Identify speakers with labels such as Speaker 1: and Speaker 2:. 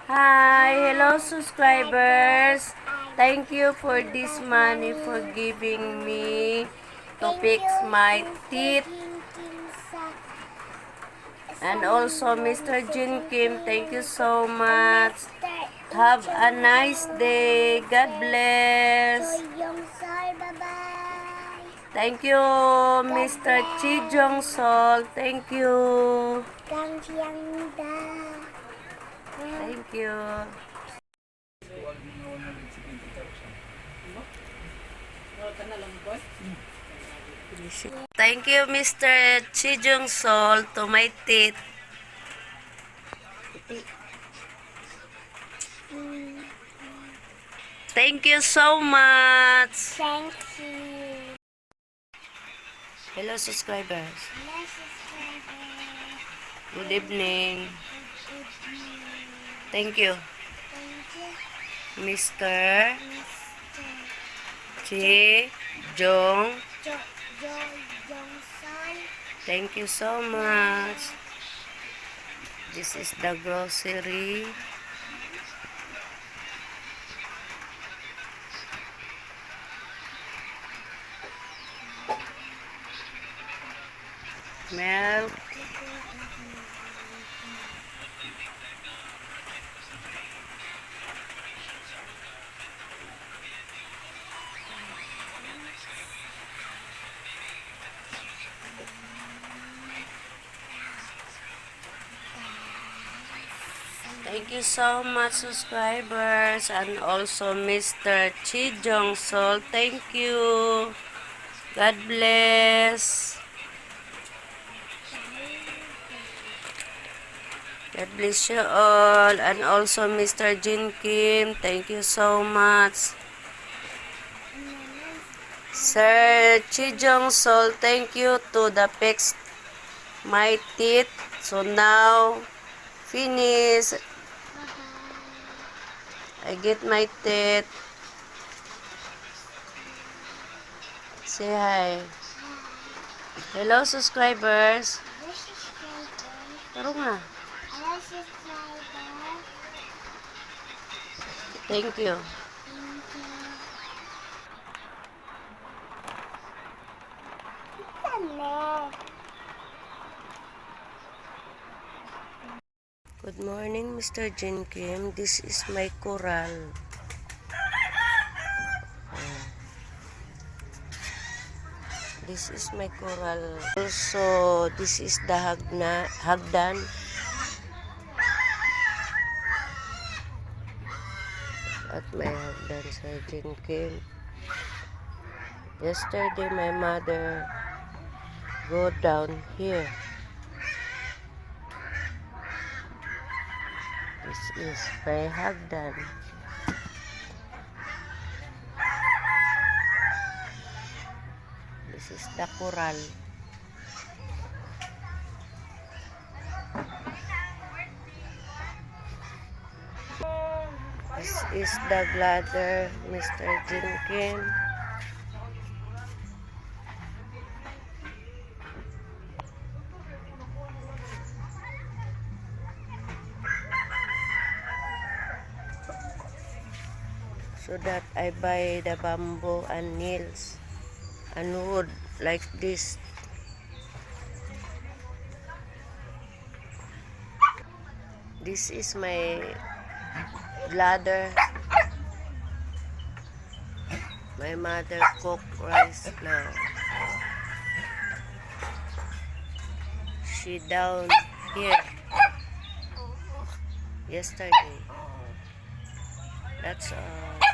Speaker 1: Hi, hello subscribers. Thank you for this money for giving me to fix my teeth. And also Mr. Jin Kim, thank you so much. Have a nice day. God bless. Thank you, Mr. Chi Jong Sol. Thank you. Thank you. Thank you, Mr. Chi Jong Sol, to my teeth. Thank you so much.
Speaker 2: Thank you.
Speaker 1: Hello, subscribers.
Speaker 2: Hello, subscribers.
Speaker 1: Good evening. Thank you,
Speaker 2: Thank you,
Speaker 1: Mr.
Speaker 2: Mr.
Speaker 1: Chi Jong.
Speaker 2: Johnson.
Speaker 1: Thank you so much. This is the grocery. Milk. Thank you so much, subscribers, and also Mr. Chi Jong Sol. Thank you. God bless. God bless you all, and also Mr. Jin Kim. Thank you so much. Sir Chi Jong Sol, thank you to the fix my teeth. So now, finish. I get my teeth. Say hi. Hello, subscribers.
Speaker 2: Hello, subscriber.
Speaker 1: Taro nga.
Speaker 2: Hello, subscriber.
Speaker 1: Thank you.
Speaker 2: Thank you.
Speaker 1: Good morning, Mr. Jin Kim. This is my coral. This is my coral. Also, this is the hagdan. At my hagdan, Sir Jin Kim. Yesterday, my mother go down here. This is my hagdan. This is the coral. This is the bladder, Mr. Jin Kim. So that I buy the bamboo and nails and wood like this. This is my bladder. My mother cook rice now. She down here yesterday. That's all.